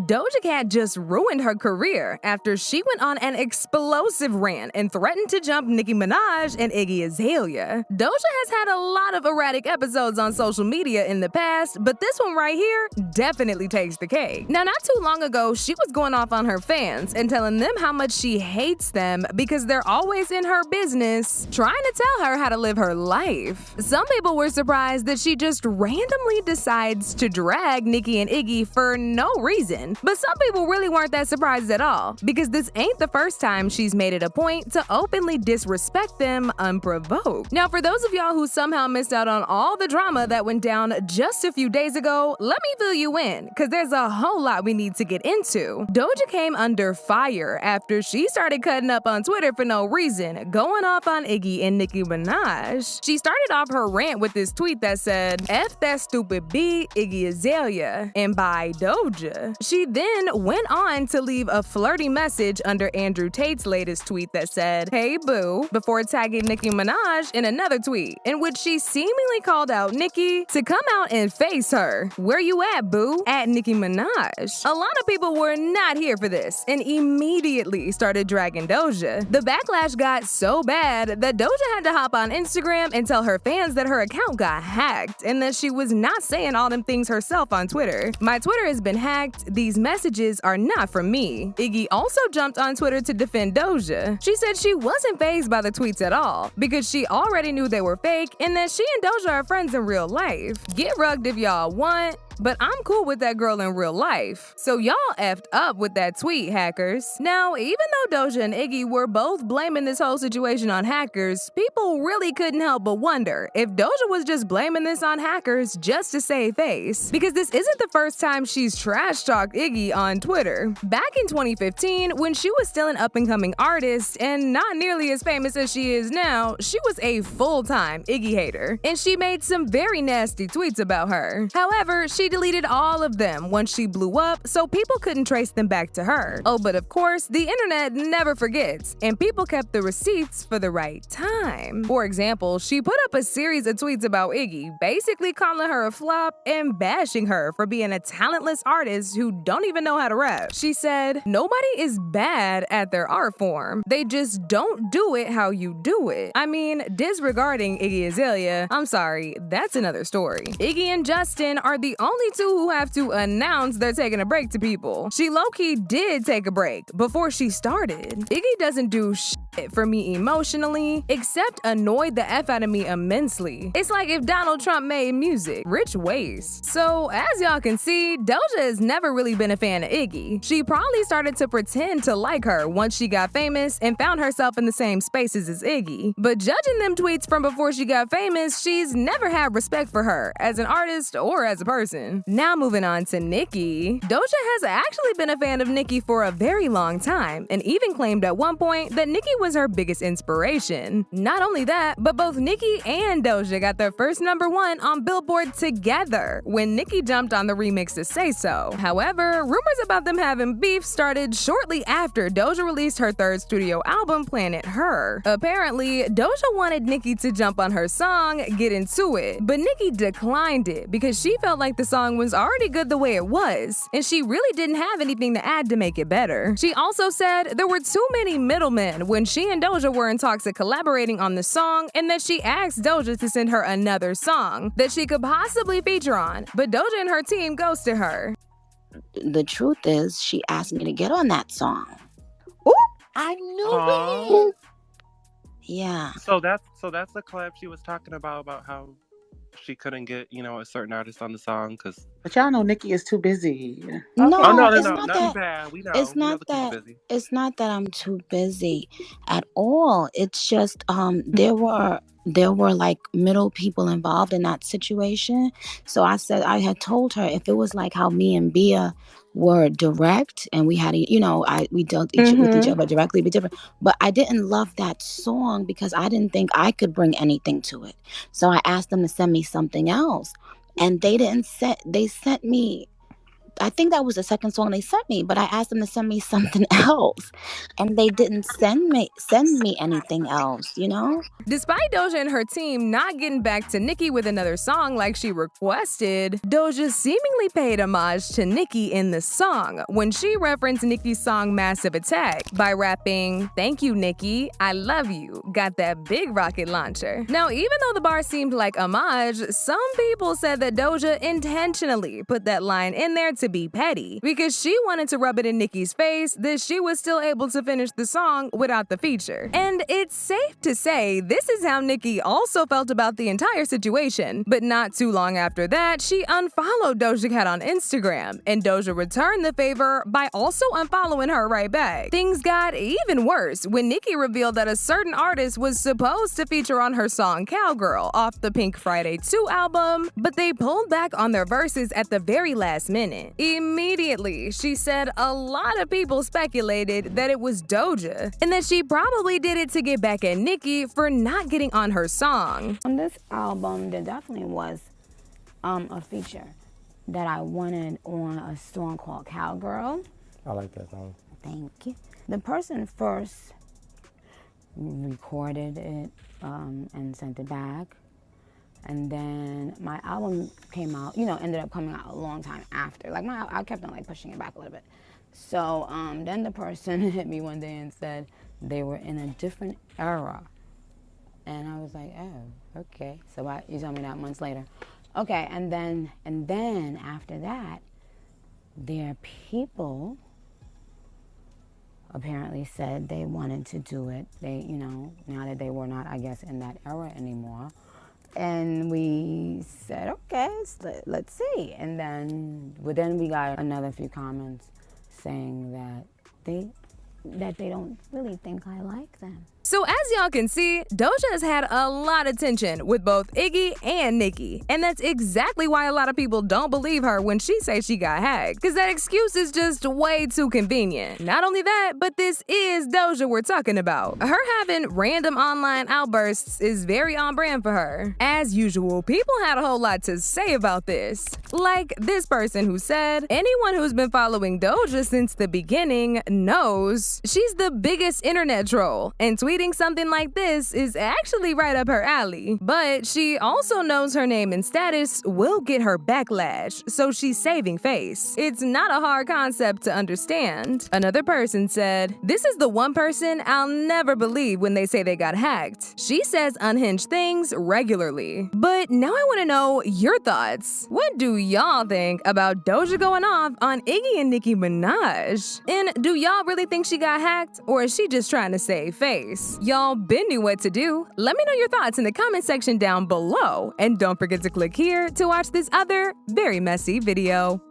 Doja Cat just ruined her career after she went on an explosive rant and threatened to jump Nicki Minaj and Igga Azelea. Doja has had a lot of erratic episodes on social media in the past, but this one right here definitely takes the cake. Now, not too long ago, she was going off on her fans and telling them how much she hates them because they're always in her business, trying to tell her how to live her life. Some people were surprised that she just randomly decides to drag Nicki and Iggy for no reason, but some people really weren't that surprised at all because this ain't the first time she's made it a point to openly disrespect them unprovoked. Now, for those of y'all who somehow missed out on all the drama that went down just a few days ago, let me fill you in because there's a whole lot we need to get into. Doja came under fire after she started cutting up on Twitter for no reason, going off on Iggy and Nicki Minaj. She started off her rant with this tweet that said, "F that stupid B, Igga Azelea, and bye Doja." She then went on to leave a flirty message under Andrew Tate's latest tweet that said, "Hey boo," before tagging Nicki Minaj in another tweet, in which she seemingly called out Nicki to come out and face her. "Where you at, boo?" at Nicki Minaj. A lot of people were not here for this and immediately started dragging Doja. The backlash got so bad that Doja had to hop on Instagram and tell her fans that her account got hacked and that she was not saying all them things herself on Twitter. "My Twitter has been hacked. These messages are not from me." Iggy also jumped on Twitter to defend Doja. She said she wasn't fazed by the tweets at all because she already knew they were fake and that she and Doja are friends in real life. Get rugged if y'all want, but I'm cool with that girl in real life. So y'all effed up with that tweet, hackers. Now, even though Doja and Iggy were both blaming this whole situation on hackers, people really couldn't help but wonder if Doja was just blaming this on hackers just to save face. Because this isn't the first time she's trash-talked Iggy on Twitter. Back in 2015, when she was still an up-and-coming artist and not nearly as famous as she is now, she was a full-time Iggy hater. And she made some very nasty tweets about her. However, she deleted all of them once she blew up, so people couldn't trace them back to her. Oh, but of course, the internet never forgets, and people kept the receipts for the right time. For example, she put up a series of tweets about Iggy, basically calling her a flop and bashing her for being a talentless artist who don't even know how to rap. She said, "Nobody is bad at their art form. They just don't do it how you do it." I mean, disregarding Iggy Azelea, I'm sorry, that's another story. Iggy and Justin are the only two who have to announce they're taking a break to people. She low-key did take a break before she started. Iggy doesn't do shit for me emotionally, except annoy the F out of me immensely. It's like if Donald Trump made music. Rich waste. So, as y'all can see, Doja has never really been a fan of Iggy. She probably started to pretend to like her once she got famous and found herself in the same spaces as Iggy. But judging them tweets from before she got famous, she's never had respect for her as an artist or as a person. Now moving on to Nicki. Doja has actually been a fan of Nicki for a very long time and even claimed at one point that Nicki was her biggest inspiration. Not only that, but both Nicki and Doja got their first #1 on Billboard together when Nicki jumped on the remix to Say So. However, rumors about them having beef started shortly after Doja released her third studio album, Planet Her. Apparently, Doja wanted Nicki to jump on her song, Get Into It, but Nicki declined it because she felt like the song was already good the way it was, and she really didn't have anything to add to make it better. She also said there were too many middlemen when she and Doja were in talks of collaborating on the song, and that she asked Doja to send her another song that she could possibly feature on, but Doja and her team ghosted her. The truth is, she asked me to get on that song. Ooh, I knew it. Yeah. So that's the collab she was talking about how she couldnn't get, a certain artist on the song because. But y'all know Nicki is too busy. No, no, it's not that, bad. We know. It's not that. It's not that I'm too busy at all. It's just there were like middle people involved in that situation. So I had told her if it was like how me and Bia were direct and we had we dealt with each other directly, be different. But I didn't love that song because I didn't think I could bring anything to it. So I asked them to send me something else, and they sent me I think that was the second song they sent me, but I asked them to send me something else, and they didn't send me anything else, you know? Despite Doja and her team not getting back to Nicki with another song like she requested, Doja seemingly paid homage to Nicki in the song when she referenced Nicki's song Massive Attack by rapping, "Thank you, Nicki, I love you, got that big rocket launcher." Now, even though the bar seemed like homage, some people said that Doja intentionally put that line in there to be petty because she wanted to rub it in Nicki's face that she was still able to finish the song without the feature. And it's safe to say this is how Nicki also felt about the entire situation. But not too long after that, she unfollowed Doja Cat on Instagram, and Doja returned the favor by also unfollowing her right back. Things got even worse when Nicki revealed that a certain artist was supposed to feature on her song Cowgirl off the Pink Friday 2 album, but they pulled back on their verses at the very last minute. Immediately, she said a lot of people speculated that it was Doja, and that she probably did it to get back at Nicki for not getting on her song. On this album, there definitely was a feature that I wanted on a song called Cowgirl. I like that song. Thank you. The person first recorded it and sent it back. And then my album came out, ended up coming out a long time after. Like I kept on like pushing it back a little bit. So then the person hit me one day and said they were in a different era. And I was like, oh, okay. So you told me that months later. Okay, and then after that, their people apparently said they wanted to do it. They, now that they were not, I guess, in that era anymore. And we said, okay, let's see. And then we got another few comments saying that they don't really think I like them. So as y'all can see, Doja has had a lot of tension with both Iggy and Nicki, and that's exactly why a lot of people don't believe her when she says she got hacked, because that excuse is just way too convenient. Not only that, but this is Doja we're talking about. Her having random online outbursts is very on brand for her. As usual, people had a whole lot to say about this. Like this person who said, anyone who's been following Doja since the beginning knows she's the biggest internet troll, and tweeting something like this is actually right up her alley. But she also knows her name and status will get her backlash, so she's saving face. It's not a hard concept to understand. Another person said, this is the one person I'll never believe when they say they got hacked. She says unhinged things regularly. But now I want to know your thoughts. What do y'all think about Doja going off on Iggy and Nicki Minaj? And do y'all really think she got hacked, or is she just trying to save face? Y'all been knew what to do. Let me know your thoughts in the comment section down below. And don't forget to click here to watch this other very messy video.